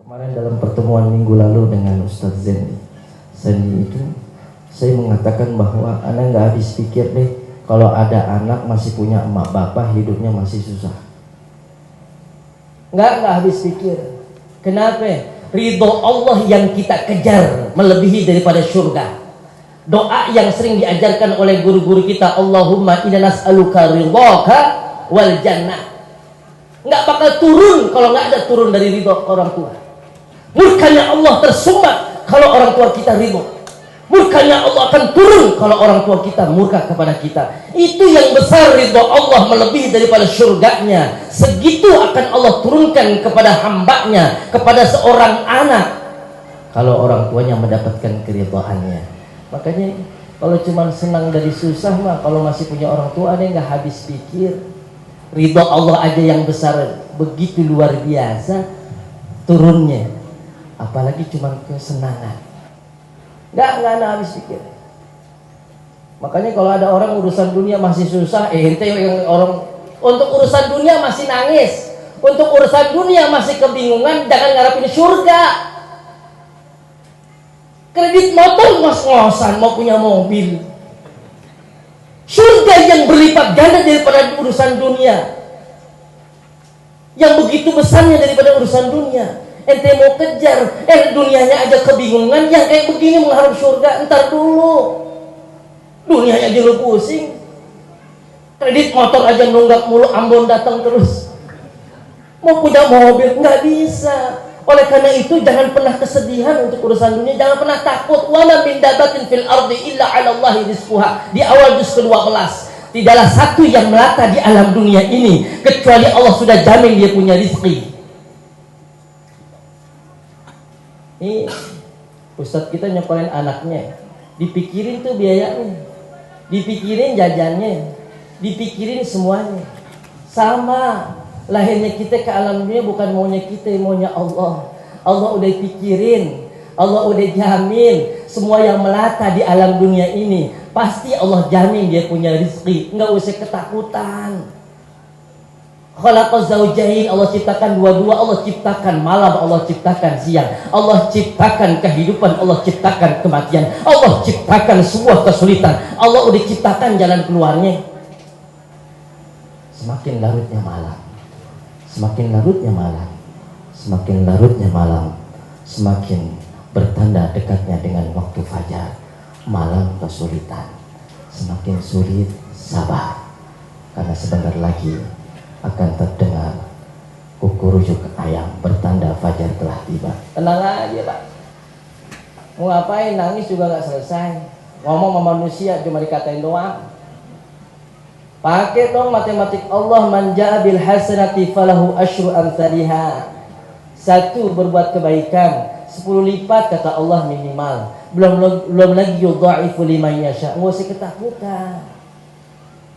Kemarin dalam pertemuan minggu lalu dengan Ustadz Zendi itu, saya mengatakan bahwa anak nggak habis pikir deh kalau ada anak masih punya emak bapak hidupnya masih susah. Nggak habis pikir. Kenapa? Ridho Allah yang kita kejar melebihi daripada surga. Doa yang sering diajarkan oleh guru-guru kita, Allahumma inna nas'aluka ridhaka wal jannah. Nggak bakal turun kalau nggak ada turun dari ridho orang tua. Murkanya Allah tersumbat kalau orang tua kita ridho. Murkanya Allah akan turun kalau orang tua kita murka kepada kita. Itu yang besar ridho Allah melebihi daripada surganya. Segitu akan Allah turunkan kepada hambanya, kepada seorang anak, kalau orang tuanya mendapatkan keridhoannya. Makanya kalau cuma senang dari susah mah, kalau masih punya orang tua ada nggak habis pikir. Ridho Allah aja yang besar begitu luar biasa turunnya, apalagi cuma kesenangan. Nggak habis pikir. Makanya kalau ada orang urusan dunia masih susah, ente yang orang untuk urusan dunia masih nangis, untuk urusan dunia masih kebingungan, jangan ngarepin surga. Kredit motor ngos-ngosan mau punya mobil. Surga yang berlipat ganda daripada urusan dunia, yang begitu besarnya daripada urusan dunia. Ente mau kejar, dunianya aja kebingungan, yang kayak begini mengharap surga, entar dulu. Dunianya aja lu pusing. Kredit motor aja nunggak mulu, Ambon datang terus. Mau punya mobil, nggak bisa. Oleh karena itu jangan pernah kesedihan untuk urusan dunia, jangan pernah takut. Wa ma min dabatin fil ardi illa 'ala Allahi rizquha. Di awal juz ke-12. Tidaklah satu yang melata di alam dunia ini kecuali Allah sudah jamin dia punya rizki. Ini Ustadz kita nyekolin anaknya, dipikirin tuh biayanya, dipikirin jajannya, dipikirin semuanya. Sama lahirnya kita ke alam dunia bukan maunya kita, maunya Allah. Allah udah pikirin, Allah udah jamin semua yang melata di alam dunia ini pasti Allah jamin dia punya rezeki. Nggak usah ketakutan. Khalaqaz zaujain, Allah ciptakan dua-dua, Allah ciptakan malam, Allah ciptakan siang, Allah ciptakan kehidupan, Allah ciptakan kematian, Allah ciptakan sebuah kesulitan, Allah udah ciptakan jalan keluarnya. Semakin larutnya malam, semakin larutnya malam, semakin larutnya malam, semakin bertanda dekatnya dengan waktu fajar. Malam kesulitan, semakin sulit sabar, karena sebentar lagi akan terdengar kukurujuk ayam bertanda fajar telah tiba. Tenang aja Pak, mau ngapain, nangis juga gak selesai. Ngomong sama manusia cuma dikatain doang. Pakai dong matematik Allah, man ja'a bil hasanati falahu asyru amsalihha. Satu berbuat kebaikan 10 lipat kata Allah minimal. Belum lagi yudha'ifu liman yasha. Nggak usah ketakutan.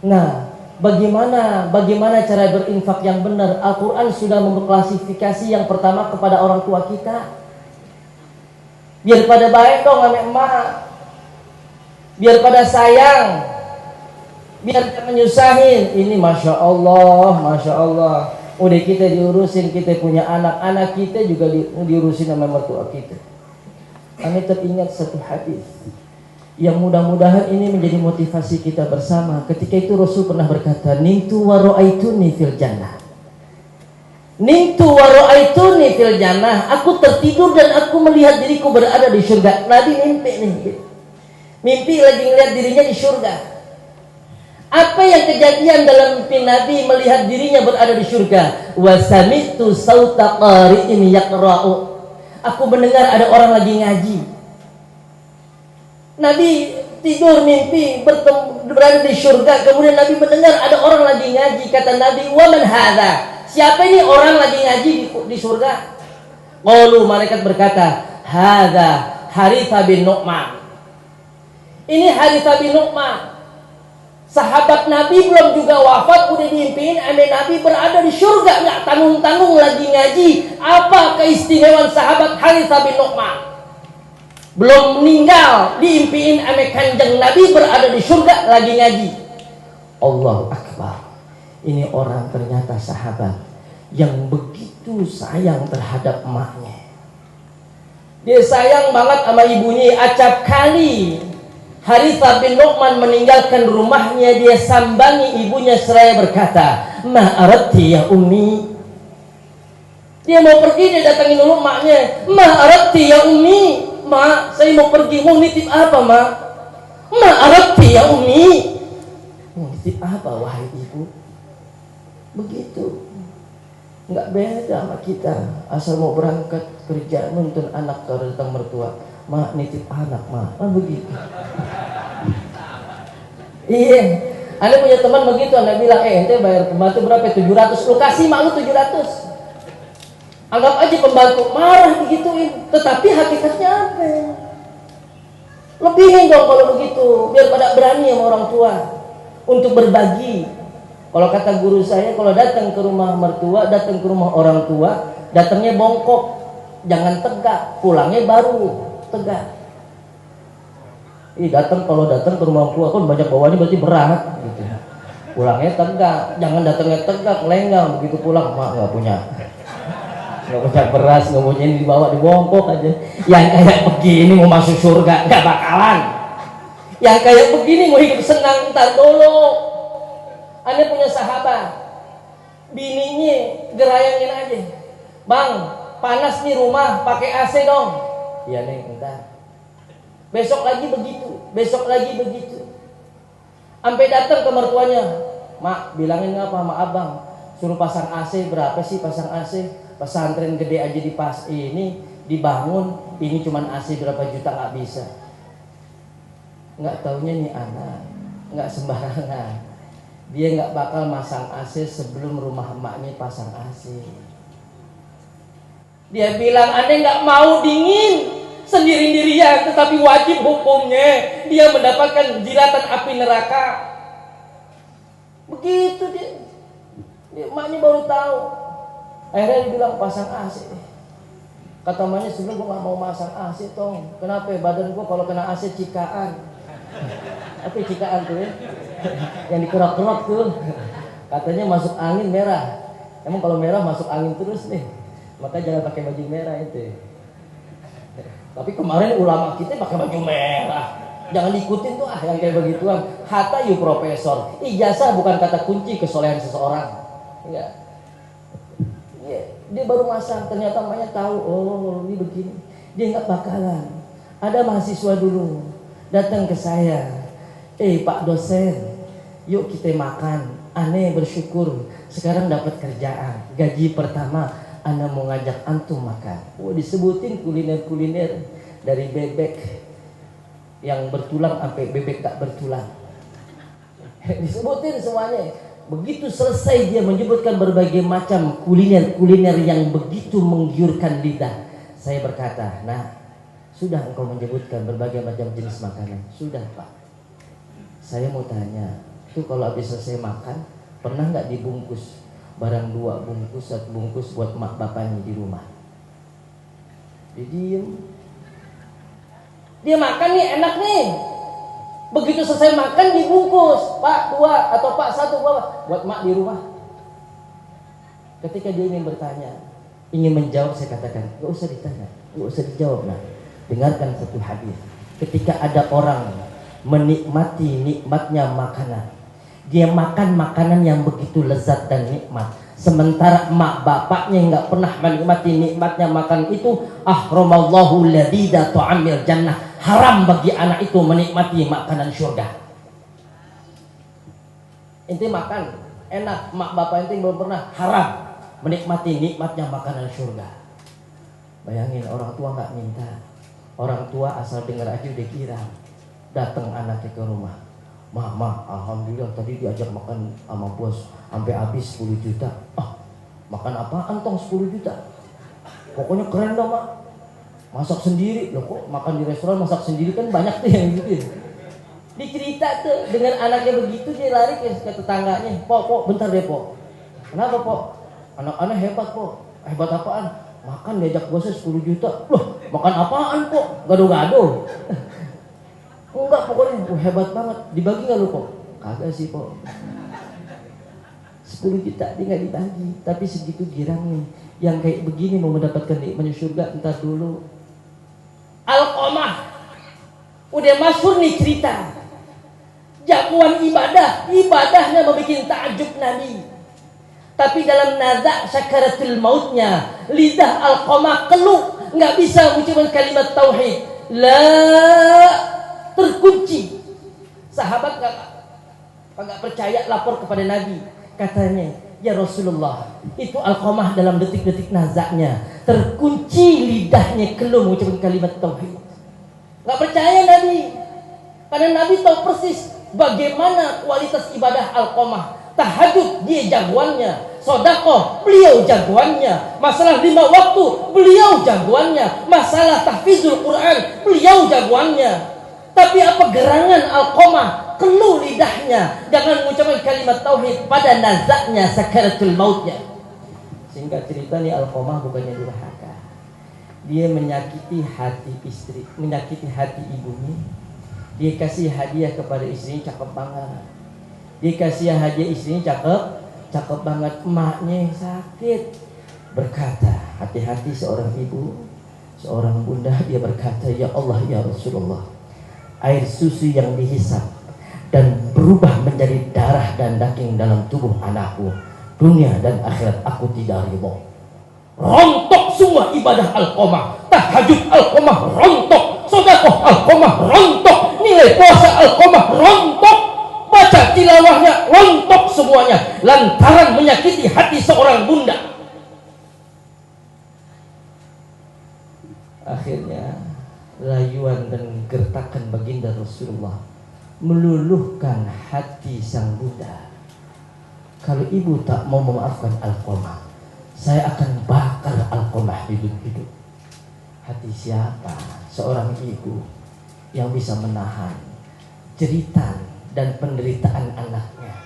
Nah, Bagaimana cara berinfak yang benar? Al-Quran sudah memklasifikasi yang pertama kepada orang tua kita. Biar pada baik dong sama emak, biar pada sayang, biar jangan nyusahin. Ini Masya Allah, udah kita diurusin, kita punya anak kita juga diurusin sama mertua kita. Kami teringat satu hadis yang mudah-mudahan ini menjadi motivasi kita bersama. Ketika itu Rasul pernah berkata, nimtu wa ra'aituni fil jannah. Nimtu wa ra'aituni fil jannah. Aku tertidur dan aku melihat diriku berada di surga. Nabi mimpi lagi melihat dirinya di surga. Apa yang kejadian dalam mimpi Nabi melihat dirinya berada di surga? Wa sami'tu sauta qari'in yaqra'u. Aku mendengar ada orang lagi ngaji. Nabi tidur mimpi berada di surga, kemudian Nabi mendengar ada orang lagi ngaji. Kata Nabi, wa man hadza? Siapa ini orang lagi ngaji di surga? Qalu, malaikat berkata, hadza Harithah bin Nu'man. Ini Harithah bin Nu'man. Sahabat Nabi belum juga wafat udah diimpiin Nabi berada di surga, nggak tanggung-tanggung lagi ngaji. Apa keistimewaan sahabat Harithah bin Nu'man? Belum meninggal diimpiin Kanjeng Nabi berada di surga lagi ngaji. Allahu Akbar. Ini orang ternyata sahabat yang begitu sayang terhadap emaknya. Dia sayang banget sama ibunya. Acap kali Harithah bin Nu'man meninggalkan rumahnya, dia sambangi ibunya seraya berkata, "Ma aradti ya ummi." Dia mau pergi, dia datangin dulu maknya. "Ma aradti ya ummi." "Ma, saya mau pergi." "Mau nitip apa, Ma?" "Ma aradti ya ummi." "Mau nitip apa wahai ibu?" Begitu. Nggak beda sama kita, asal mau berangkat kerja nuntun anak kalau datang mertua, "Ma, nitip anak, Ma." Begitu. Iya, Anda punya teman begitu, Anda bilang, ente bayar pembantu berapa? 700. Lu kasih mak lu 700. Anggap aja pembantu, marah digituin. Tetapi hakikatnya apa? Lebihin dong kalau begitu, biar pada berani sama orang tua untuk berbagi. Kalau kata guru saya, kalau datang ke rumah mertua, datang ke rumah orang tua, datangnya bongkok, jangan tegak, pulangnya baru tegak. Kalau datang ke rumah mertua kan banyak bawahnya berarti berat gitu. Pulangnya tegak, jangan datangnya tegak, lenggang, begitu pulang, "Mak nggak punya beras, nggak punya ini, dibawa dibongkok aja." Yang kayak begini mau masuk surga nggak bakalan. Yang kayak begini mau hidup senang, ntar dulu. Anda punya sahabat, bininya gerayangin aja, "Bang, panas nih rumah, pakai AC dong." "Iya nih, entar." Besok lagi begitu, besok lagi begitu. Sampai datang ke mertuanya, "Mak, bilangin apa sama abang, suruh pasang AC." "Berapa sih pasang AC? Pesantren gede aja ini dibangun, ini cuman AC berapa juta, nggak bisa." Nggak taunya nih anak, nggak sembarangan. Dia nggak bakal masang AC sebelum rumah emaknya pasang AC. Dia bilang, "Anda nggak mau dingin sendiri-sendirian, tetapi wajib hukumnya dia mendapatkan jilatan api neraka." Begitu dia emaknya baru tahu. Akhirnya dia bilang, "Pasang AC." Kata emaknya, "Sebenarnya gue nggak mau masang AC, Tong. Kenapa? Badan gue kalau kena AC cikaan." Apa cikaan tuh ya? Yang dikerok-kerok tuh. Katanya masuk angin merah. Emang kalau merah masuk angin terus nih. Makanya jangan pakai baju merah itu. Tapi kemarin ulama kita pakai baju merah. Jangan ikutin tuh yang kayak begituan. Hatta you profesor. Ijazah bukan kata kunci kesolehan seseorang. Enggak. Dia baru masang, ternyata emaknya tahu, oh ini begini. Dia nggak bakalan. Ada mahasiswa dulu datang ke saya, "Pak dosen, yuk kita makan." Aneh bersyukur sekarang dapat kerjaan, gaji pertama, Anda mau ngajak antum makan. Disebutin kuliner-kuliner dari bebek yang bertulang sampai bebek tak bertulang. Disebutin semuanya. Begitu selesai dia menyebutkan berbagai macam kuliner-kuliner yang begitu menggiurkan lidah. Saya berkata, "Nah, sudah engkau menyebutkan berbagai macam jenis makanan?" "Sudah, Pak." "Saya mau tanya, itu kalau habis selesai makan, pernah nggak dibungkus barang 2 bungkus, 1 bungkus buat mak bapaknya di rumah?" Dia diem. Dia makan nih, enak nih. Begitu selesai makan dibungkus, "Pak 2 atau Pak 1 buat mak di rumah." Ketika dia ingin bertanya, ingin menjawab, saya katakan, "Gak usah ditanya, gak usah dijawab." Nah, dengarkan satu hadis. Ketika ada orang menikmati nikmatnya makanan, dia makan makanan yang begitu lezat dan nikmat, sementara emak bapaknya nggak pernah menikmati nikmatnya makan itu, ahramallahu ladida tu'amil jannah, haram bagi anak itu menikmati makanan surga. Inti makan enak, emak bapak inti belum pernah, haram menikmati nikmatnya makanan surga. Bayangin, orang tua nggak minta, orang tua asal dengar aja udah kira. Datang anaknya ke rumah, "Mama, alhamdulillah tadi diajak makan sama bos sampai habis 10 juta. Makan apaan Tong 10 juta? Pokoknya keren dah, Mak. Masak sendiri." Loh, kok makan di restoran masak sendiri, kan banyak tuh yang gitu. Dicerita tuh dengan anaknya begitu, dia lari ke tetangganya, "Pok, bentar deh, Pok." "Kenapa, Pok?" "Anak-anak hebat, Pok." "Hebat apaan?" "Makan diajak bosnya 10 juta. "Loh, makan apaan, Pok?" "Gado-gado." "Enggak, pokoknya hebat banget. Dibagi nggak lu, Pok?" "Kagak sih, Pok." 10 juta dia nggak dibagi, tapi segitu girangnya. Yang kayak begini mau mendapatkan nikmatnya surga, entar dulu. Udah masyhur nih cerita. Jagoan ibadahnya membuat takjub Nabi. Tapi dalam nazak sakaratul mautnya, lidah Alqamah keluh, nggak bisa mengucapkan kalimat tauhid. Terkunci. Sahabat nggak percaya, lapor kepada Nabi. Katanya, ya Rasulullah, itu Alqamah dalam detik-detik nazaknya terkunci lidahnya, keluh mengucapkan kalimat tauhid. Nggak percaya Nabi, karena Nabi tahu persis bagaimana kualitas ibadah Alqamah. Tahajud dia jagoannya, sedekah beliau jagoannya, masalah 5 waktu beliau jagoannya, masalah tahfizul Quran beliau jagoannya. Tapi apa gerangan Alqamah, keluh lidahnya dengan mengucapkan kalimat tauhid pada nazaknya sakaratul mautnya. Singkat cerita nih, Alqamah bukannya durhaka, dia menyakiti hati istri, menyakiti hati ibunya. Dia kasih hadiah kepada istrinya, cakep banget. Dia kasih hadiah istrinya, cakep banget. Emaknya sakit, berkata, hati-hati seorang ibu, seorang bunda. Dia berkata, ya Allah, ya Rasulullah, air susu yang dihisap dan berubah menjadi darah dan daging dalam tubuh anakku, dunia dan akhirat aku tidak ridho. Rontok semua ibadah Alqamah, tahajud Alqamah rontok, sedekah Alqamah rontok, nilai puasa Alqamah rontok, baca tilawahnya rontok semuanya, lantaran menyakiti hati seorang bunda. Akhirnya layuan dan gertakan baginda Rasulullah meluluhkan hati sang bunda. Kalau ibu tak mau memaafkan Alqamah, saya akan bakar Alqamah hidup-hidup. Hati siapa seorang ibu yang bisa menahan jeritan dan penderitaan anaknya?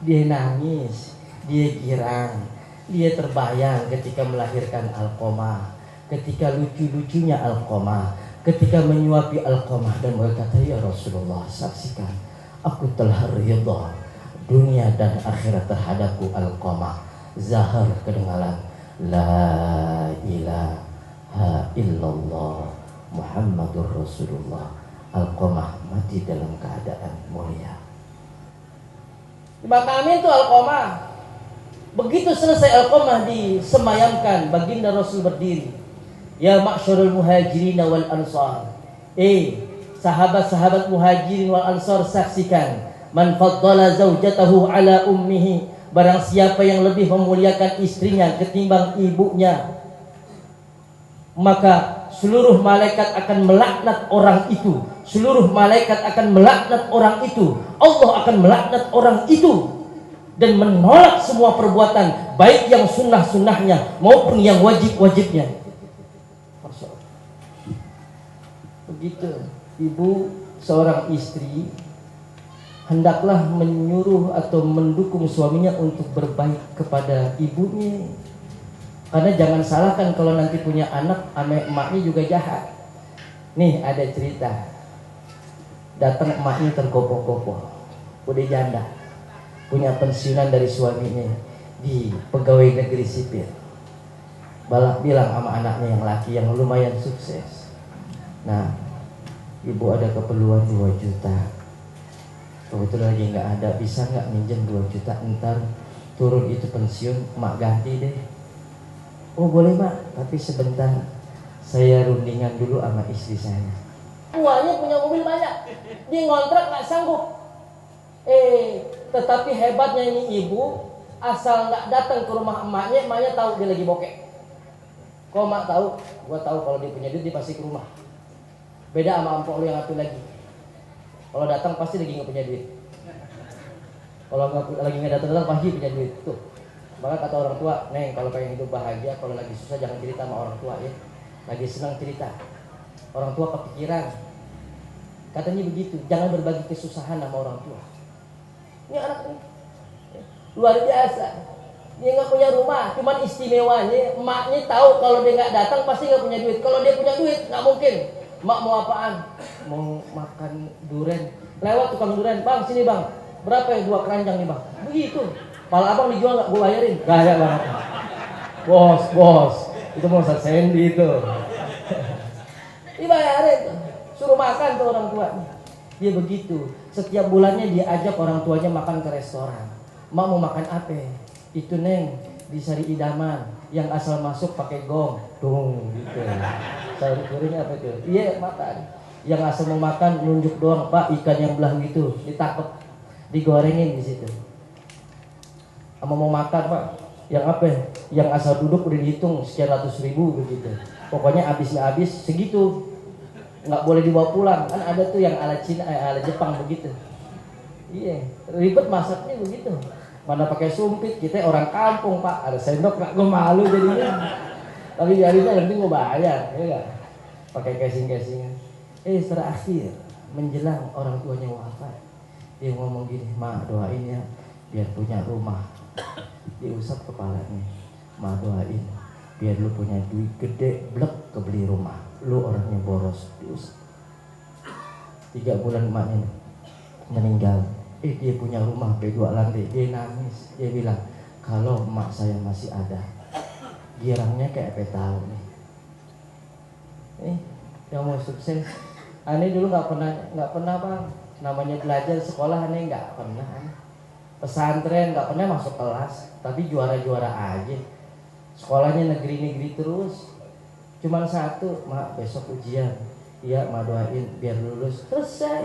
Dia nangis, dia girang, dia terbayang ketika melahirkan Alqamah, ketika lucu-lucunya Alqamah, ketika menyuapi Alqamah dan berkata, ya Rasulullah, saksikan aku telah ridha dunia dan akhirat terhadapku Alqamah. Zahar kedengaran la ilaha illallah Muhammadur Rasulullah. Alqamah mati dalam keadaan mulia. Dimakamin itu Alqamah. Begitu selesai Alqamah disemayamkan, baginda Rasul berdiri. Ya ma'syarul muhajirin wal ansar, sahabat-sahabat muhajirin wal ansar, saksikan, man faddala zaujatahu ala ummihi, barang siapa yang lebih memuliakan istrinya ketimbang ibunya, maka seluruh malaikat akan melaknat orang itu. Seluruh malaikat akan melaknat orang itu. Allah akan melaknat orang itu dan menolak semua perbuatan, baik yang sunnah-sunnahnya maupun yang wajib-wajibnya. Begitu ibu seorang istri hendaklah menyuruh atau mendukung suaminya untuk berbaik kepada ibunya. Karena jangan salahkan kalau nanti punya anak, emaknya juga jahat. Nih ada cerita, datang emaknya tergopoh-gopoh, udah janda, punya pensiunan dari suaminya di pegawai negeri sipil. Balak bilang sama anaknya yang laki yang lumayan sukses, nah ibu ada keperluan 2 juta, kebetulan lagi nggak ada, bisa nggak minjem 2 juta, ntar turun itu pensiun mak ganti deh. Oh boleh mak, tapi sebentar saya rundingan dulu sama istri saya. Tuanya punya mobil banyak, dia ngontrak nggak sanggup. Tetapi hebatnya ini ibu, asal nggak datang ke rumah emaknya tahu dia lagi bokek. Kok mak tahu? Gua tahu kalau dia punya duit dia pasti ke rumah. Beda sama ampok lu yang satu lagi. Kalau datang pasti lagi nggak punya duit. Kalau lagi nggak datang pasti punya duit tuh. Maka kata orang tua, Neng, kalau pengen hidup bahagia, kalau lagi susah jangan cerita sama orang tua ya. Lagi senang cerita. Orang tua kepikiran. Katanya begitu, jangan berbagi kesusahan sama orang tua. Ini anak ini luar biasa. Dia nggak punya rumah, cuman istimewanya emaknya tahu kalau dia nggak datang pasti nggak punya duit. Kalau dia punya duit nggak mungkin. Mak mau apaan? Mau makan durian. Lewat tukang durian, bang sini bang. Berapa ya 2 keranjang nih bang? Begitu. Kalau abang dijual nggak gue bayarin. Gaya banget. Bos, itu mau Sandy itu. Dibayarin. suruh makan tuh orang tuanya. Dia begitu, setiap bulannya dia ajak orang tuanya makan ke restoran. Mak mau makan apa? Itu Neng, di Sari Idaman, yang asal masuk pakai gong, dong gitu. Sayur kering apa itu? Iya makan. Yang asal mau makan nunjuk doang, Pak, ikan yang belah gitu, ditangkap, digorengin di situ. Mau makan Pak, yang apa? Yang asal duduk udah dihitung sekian ratus ribu begitu. Pokoknya habis nggak habis segitu, nggak boleh dibawa pulang. Kan ada tuh yang ala Cina, ala Jepang begitu. Iya, ribet masaknya begitu. Mana pakai sumpit, kita orang kampung Pak, ada sendok nggak, gue malu jadinya. Tapi jadinya yang penting gue bayar, ya gak? Pakai casing-casingan. Terakhir menjelang orang tuanya wafat, dia ngomong gini, "Ma, doain ya biar punya rumah." Diusap kepalanya, "Ma, doain biar lu punya duit gede, blek kebeli rumah. Lu orangnya boros." Diusap. 3 bulan emaknya meninggal. Dia punya rumah B2 lantai. Dia nangis. Dia bilang, "Kalau emak saya masih ada, girangnya kayak apa tahu nih." Yang mau sukses, aneh dulu nggak pernah Bang. Namanya belajar sekolah aneh nggak pernah. Pesantren nggak pernah masuk kelas, tapi juara-juara aja. Sekolahnya negeri-negeri terus. Cuman satu, "Mak, besok ujian." "Iya, Mak, doain biar lulus." Selesai.